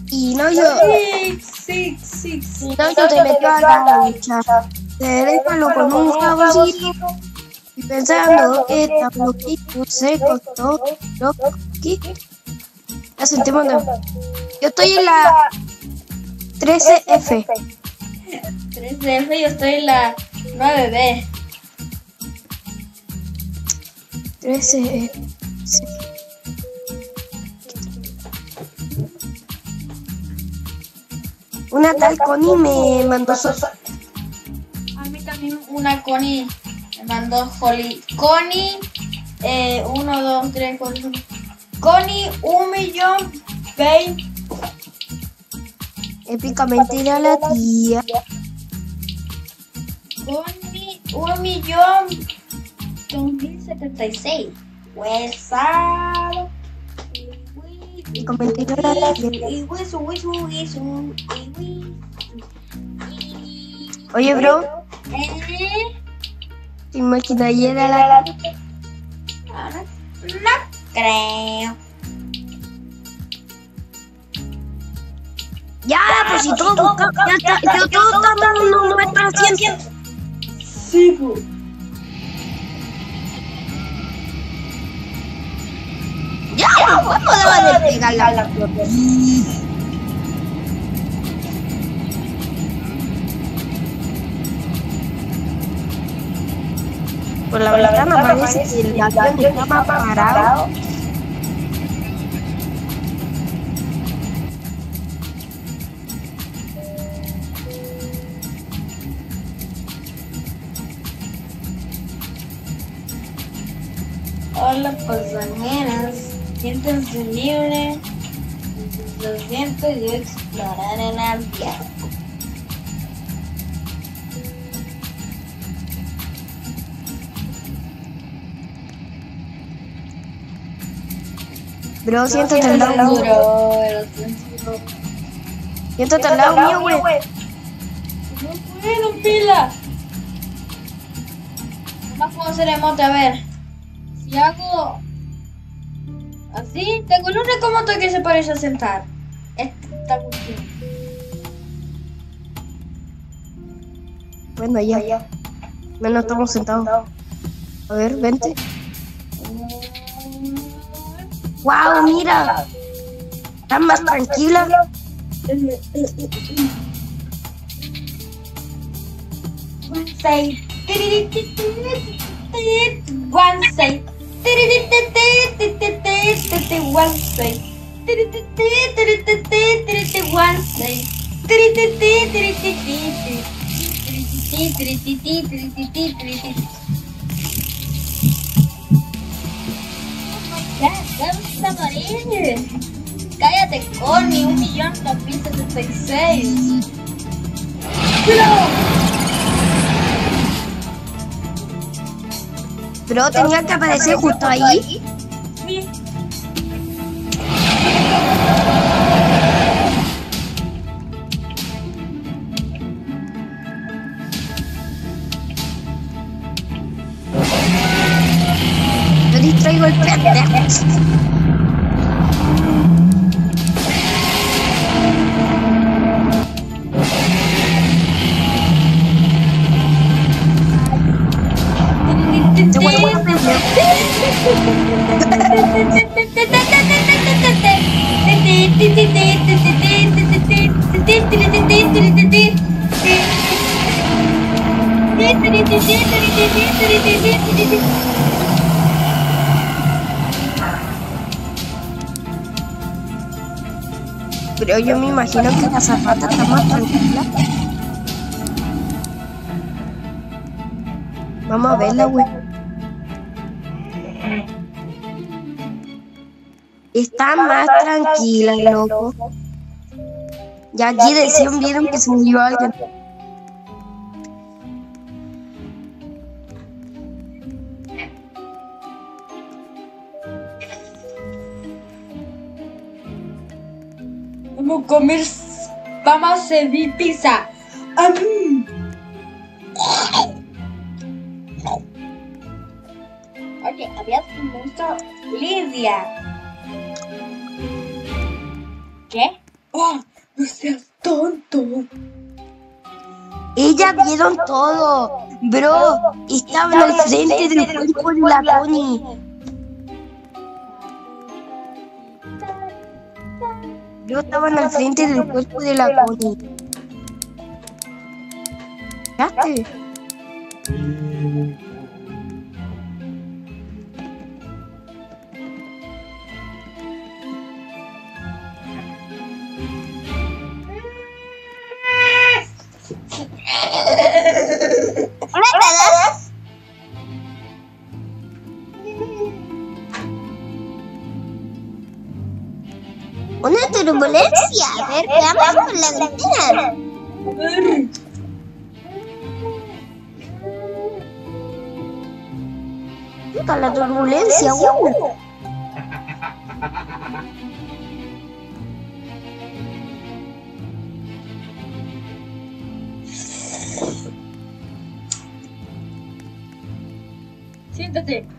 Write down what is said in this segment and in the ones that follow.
Y no yo. Sí. Y no yo te metió a la ducha. Te déjalo con un jaboncito. Y pensando que tan loquito se costó loquito. La sentimos de... Yo estoy en la 13F. 13F, yo estoy en la 9B. 13F. Una tal Connie me mandó A mí también una Connie me mandó Holly. Connie, 1, 2, 3, 4, 5. Connie, 1.020.000. épicamente ir a la tía. Connie, 1.000.076. Huesado. Épicamente ir a la tía. Oye, bro, ¿te imaginas ir a la tía? No creo. Ya, pues si todo buscamos, ya está, todo estamos en nuestra ciencia. Sí, pues. Ya, ¿cómo deba de pegar la flota? Por la ventana parece que el avión estaba parado. Hola pasajeros, siéntense libres, lo siento yo explorar el avión. Bro, siéntate al lado mío. Siéntate al lado mío, güey. No puedo, pila. Nomás puedo hacer emote, a ver. Si hago así, tengo el único moto que se parece a sentar. Esta cuestión. Bueno, ya. Menos estamos sentados. A ver, vente. ¡Wow! Mira. Estás más tranquila. One say. One say. One say. One say. Ya, vamos a morir. Cállate, Connie, 1.000.066. Pero tenía que aparecer justo ahí. Sí. Yo distraigo el pendejo. Este güey es pendejo. Pero yo me imagino que la azafata está más tranquila. Vamos a verla, güey. Está más tranquila, loco. Ya aquí decían, vieron que se murió alguien. Vamos a comer, vamos a servir pizza. Oye, había visto Lidia. ¿Qué? ¡Oh! ¡No seas tonto! Ellas vieron todo. Bro, estaban al frente del cuerpo de la Connie. Bro, estaban al frente del cuerpo de la Connie. ¿Escuchaste? Una turbulencia. A ver, veamos por la ventana. Puta, la turbulencia,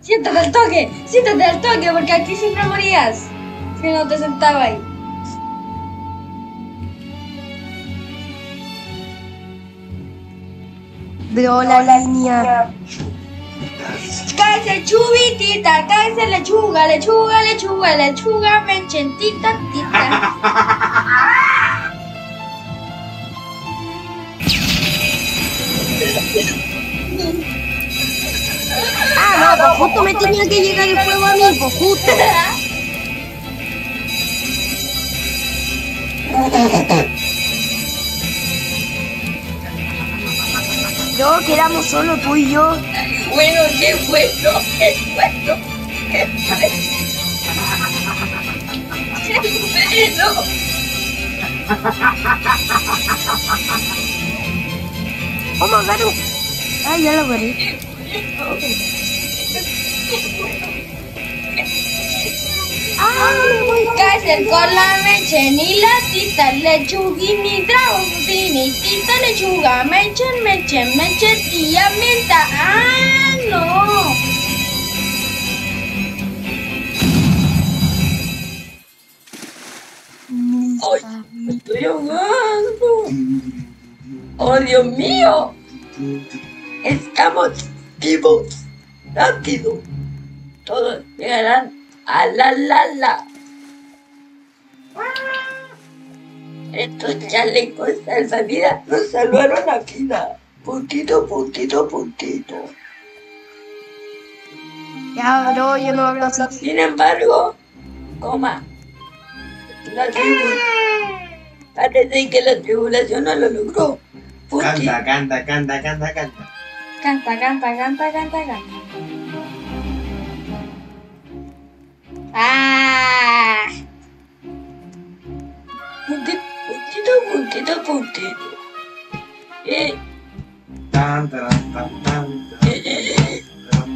Siéntate al toque, porque aquí siempre morías si no te sentabas ahí. Bro, la línea. Cállese chubitita, cállese lechuga, menchentita, tita. Ah, no, pues justo me tenía que llegar el fuego a mí, pues justo. No, quedamos solo tú y yo. Bueno, qué bueno. Vamos a agarrar. Ah, ya lo agarré. Cállese con la mecha ni la tita, lechuguini, dragonini, tita, lechuga, mecha, tía, menta. ¡Ah, no! ¡Ay, me estoy ahogando! ¡Oh, Dios mío! Estamos vivos. Rápido. Todos llegarán a la. Estos chalecos salvavidas nos salvaron la vida. Puntito. Ya, bro, yo no hablo así. Sin embargo, parece que la tribulación no lo logró. Canta. Canta. ¡Ah! Puntito.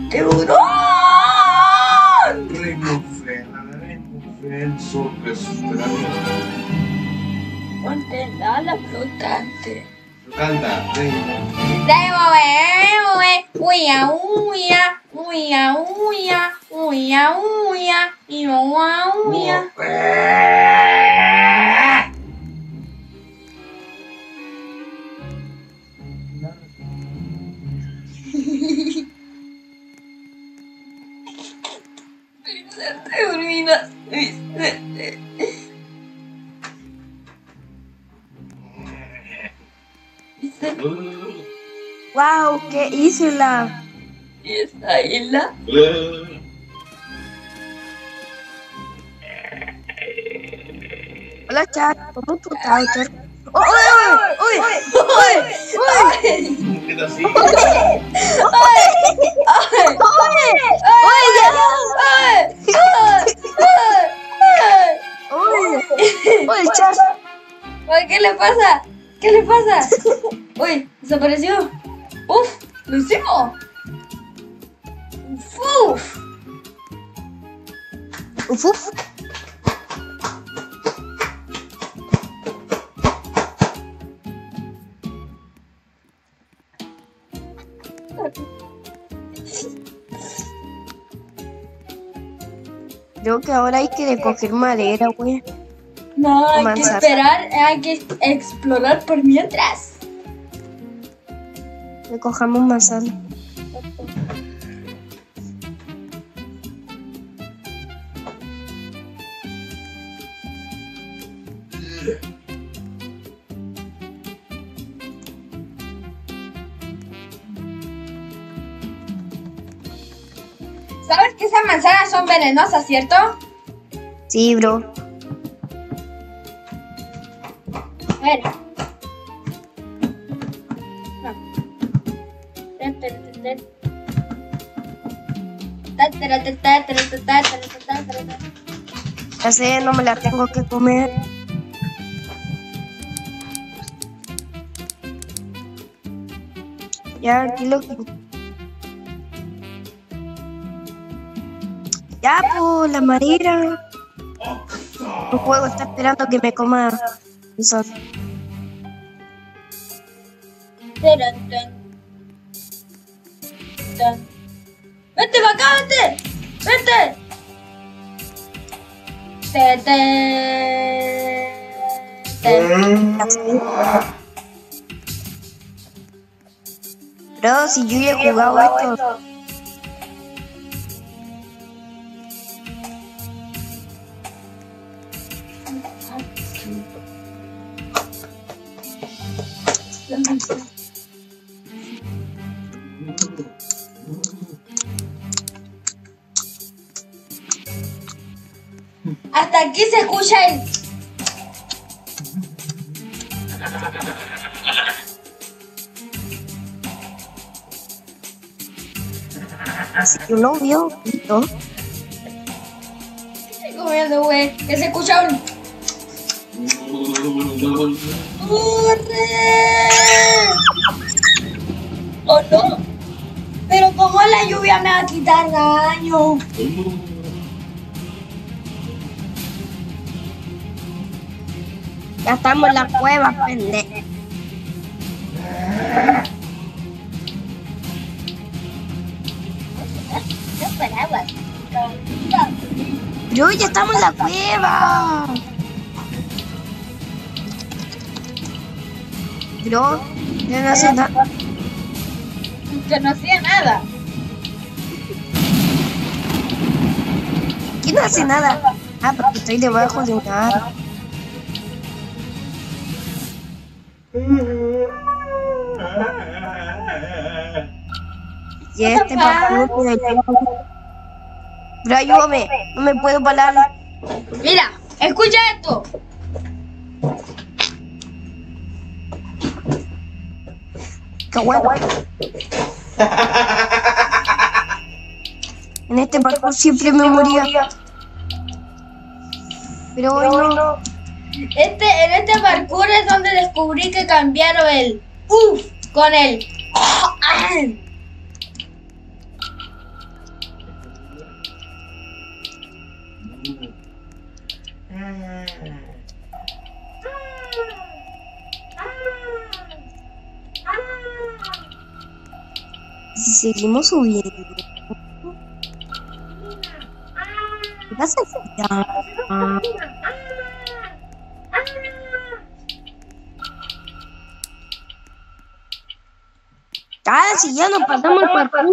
¡Tiburón! Ponte la flotante. Canta, Wow, qué isla. ¿Y esta isla? Hola, chat. ¿Cómo tú estás, chat? ¡Uy! ¿Qué así? ¡Uy, chat! Oye, ¿qué le pasa? Uy, desapareció. ¡Uf! ¡Lo hicimos! ¡Uf! Creo que ahora hay que recoger madera, güey. No, hay que Manzana. esperar, hay que explorar por mientras. Recojamos manzana. ¿Sabes que esas manzanas son venenosas, cierto? Sí, bro. A ver. Ya sé, no me la tengo que comer. Ya, aquí lo que... Ya, pues, la madera. No puedo estar esperando que me coma eso. ¡Vente para acá, vente! ¡Vente! Bro, si yo ya he jugado esto. Hasta aquí se escucha el... Si yo lo vio, ¿no? Estoy comiendo, güey. Que se escucha un... ¡Corre! ¡Oh, no! Pero como la lluvia me va a quitar daño. Ya estamos en la cueva, pendejo. Bro, ya estamos en la cueva. Bro, ya no hace nada. Que no hacía nada. ¿Quién no hace nada? Ah, porque estoy debajo de un árbol. Y este parkour de... Bro, ayúdame. No me puedo parar. Mira, escucha esto. ¡Qué huevo! En este parkour siempre me moría. Pero hoy no. En este parkour es donde descubrí que cambiaron el uff con el Si seguimos subiendo. ¿Qué pasa? Ah, si ya nos pasamos el parkour.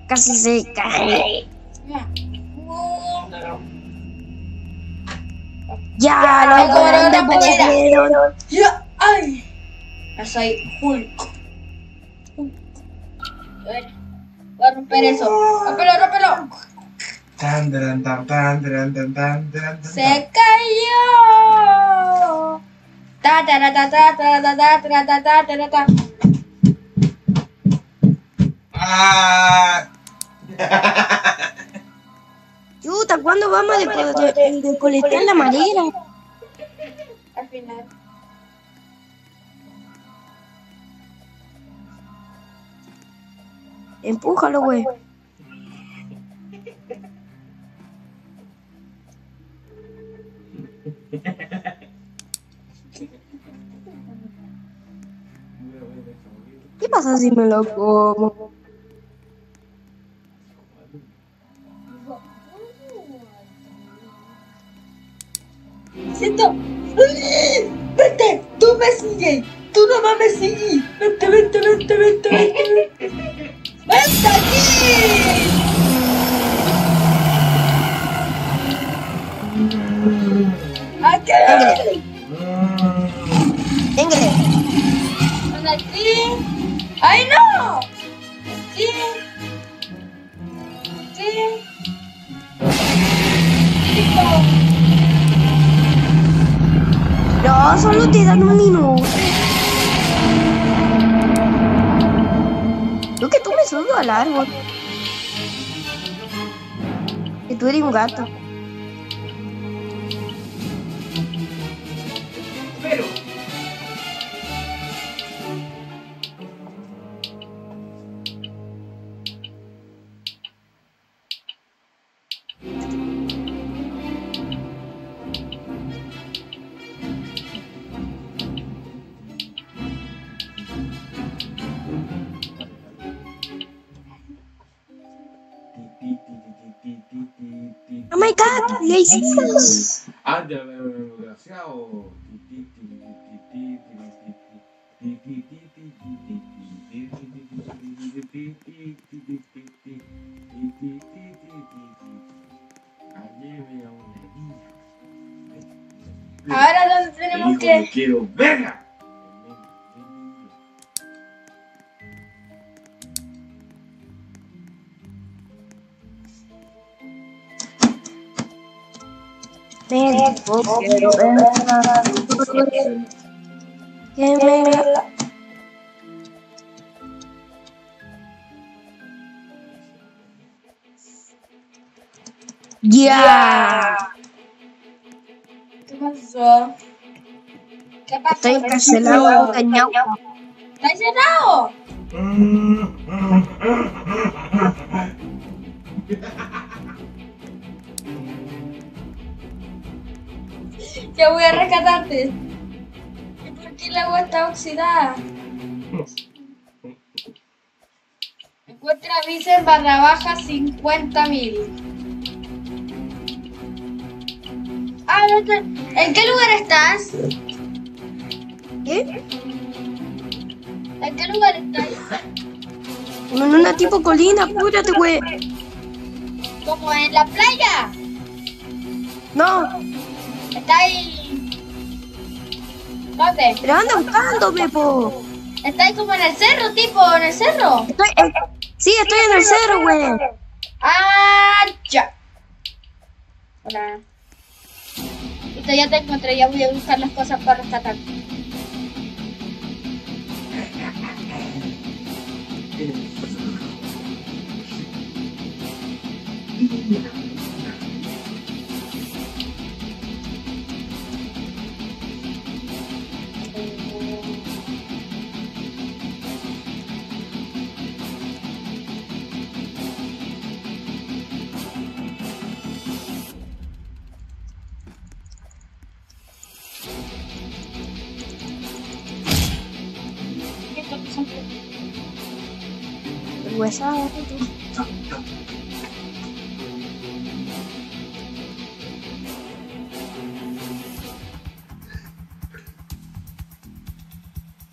Casi se cae. Ya, los grandes pudieron. Ya, ay. Ya soy Hulk. A ver, voy a romper eso. Rómpelo, rómpelo. Tan, tan, tan, tan, tan, tan, tan, tan, tan. Se cayó. Ta ta ta ta ta ta ta ta ta ta ta ta ta. ¡Ah! Chuta, ¿cuándo vamos a recolectar la madera? Al final. Empújalo, güey. pasa si me lo como? Siento. Vete, tú me sigues. Tú nomás me sigues. Vete. ¡Vente aquí! ¡Aquí! Ingrid. ¡Aquí! ¡Ay, no! ¡Aquí! ¡Aquí! No, solo te dan un minuto. Yo que tú me subo al árbol. Que tú eres un gato. Pero. Oh my god, le hicimos. Anda, desgraciado. Ahora, ¿dónde tenemos que...? Quiero verla. Quiero verla. Que me la... Ya. ¿Qué pasó? ¿Qué pasó? Estoy encarcelado, dañado. ¿Está encerrado? Ya voy a rescatarte. ¿Y por qué el agua está oxidada? Encuentra Vicen _ 50.000. Ah, ¿en qué lugar estás? ¿Qué? ¿En qué lugar estás? En una tipo colina, apúrate, güey. ¿Como en la playa? No, ¿Está ahí? ¿Dónde? pero anda buscándome, po. ¿Está ahí como en el cerro, tipo? ¿En el cerro? Sí, estoy en el cerro, güey. ¡Ah! Ya. Hola. Listo, ya te encontré. Ya voy a buscar las cosas para rescatar. Huesado.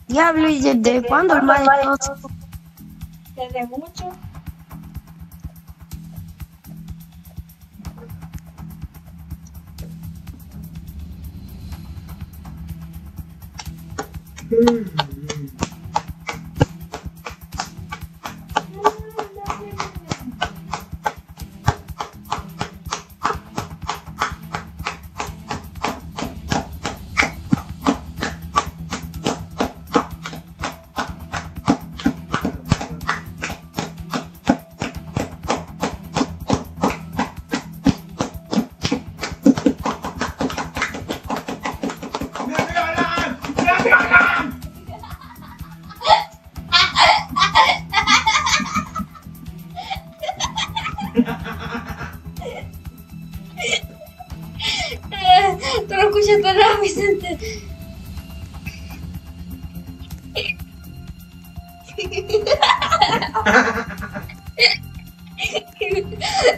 Diablo, ¿y desde cuándo el mal tóxico? Desde mucho.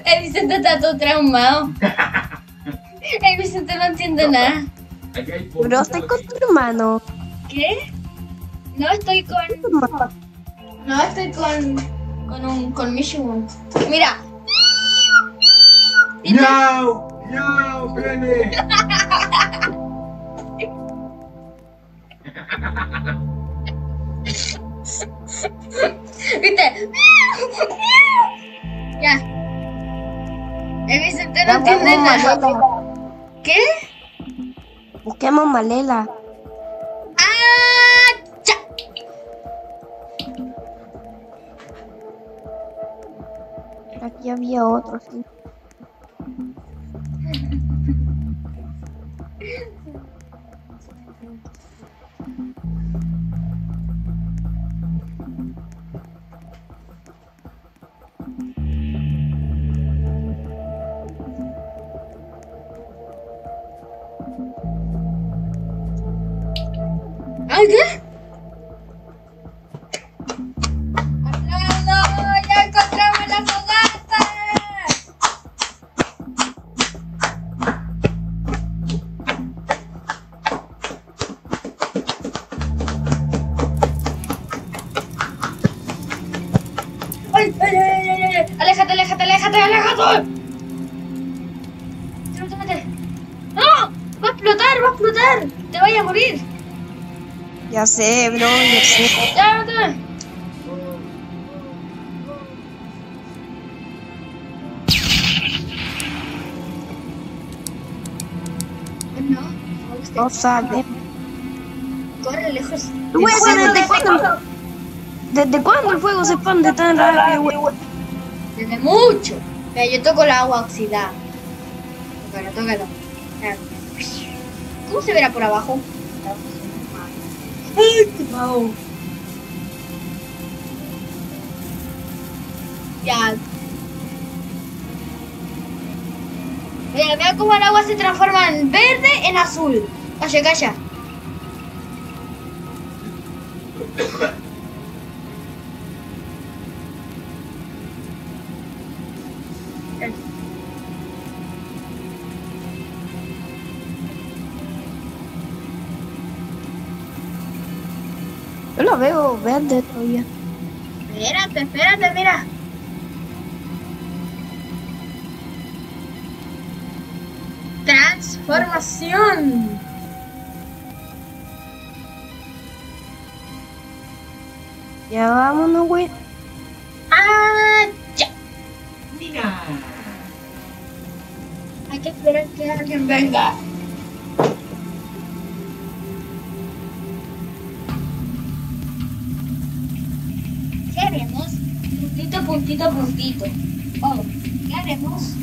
El Vicente está todo traumado. El Vicente no entiende nada. Bro, estoy con tu hermano. ¿Qué? No estoy con... No estoy con Michigan. Mira. ¡Miau! ¡Miau! ¡Viene! ¿Viste? Ya. El Vicente no entiende nada. ¿Qué? Busquemos Malela. ¡Ah! ¡Ya! Aquí había otro, sí. ¿Ay, qué? ¡Aplaudo! ¡Ya encontramos la fogata! ¡Ay, ay, ay, ay, ay! ¡Aléjate, aléjate, aléjate, aléjate! ¡Métete! ¡No! ¡Va a explotar, va a explotar! ¡Te vayas a morir! Ya sé, bro, ya sé. ¡Ya, vete! No, No sabe. corre lejos. Güey, ¿desde cuándo el fuego se expande tan rápido, güey? Desde mucho. Mira, yo toco el agua oxidada. Tócalo, tócalo. ¿Cómo se verá por abajo? ¡Ay, qué pavo! Ya. Mira, mira cómo el agua se transforma en verde en azul. Calla, calla. Yo lo veo verde todavía. Espérate, espérate, mira. Transformación. Ya vámonos, güey. ¡Ah! ¡Ya! ¡Mira! Hay que esperar que alguien venga. ¿Qué haremos? Puntito, puntito, puntito. Oh, ¿qué haremos?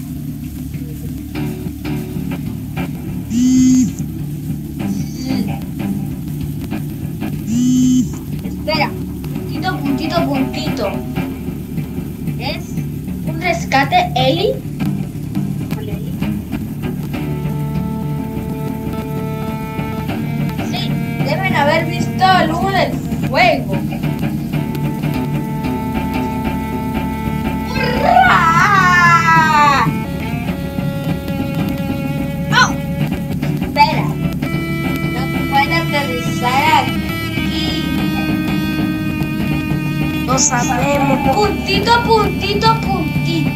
Espera, puntito, puntito, puntito. ¿Es un rescate, Eli? Hola, Eli. Sí, deben haber visto el humo del fuego. ¡Hurra! ¡Oh! Espera, no puede aterrizar aquí. No sabemos. Puntito, puntito, puntito.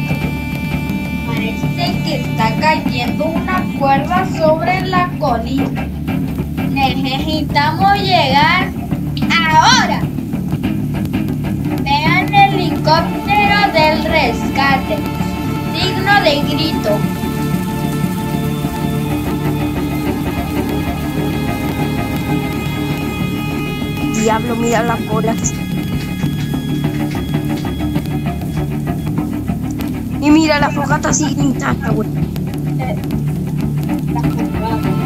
Parece que está cayendo una cuerda sobre la colina. Necesitamos llegar ahora. Vean el helicóptero del rescate. Signo de grito. Diablo, mira las bolas. Y mira la fogata así intacta, güey. La fogata.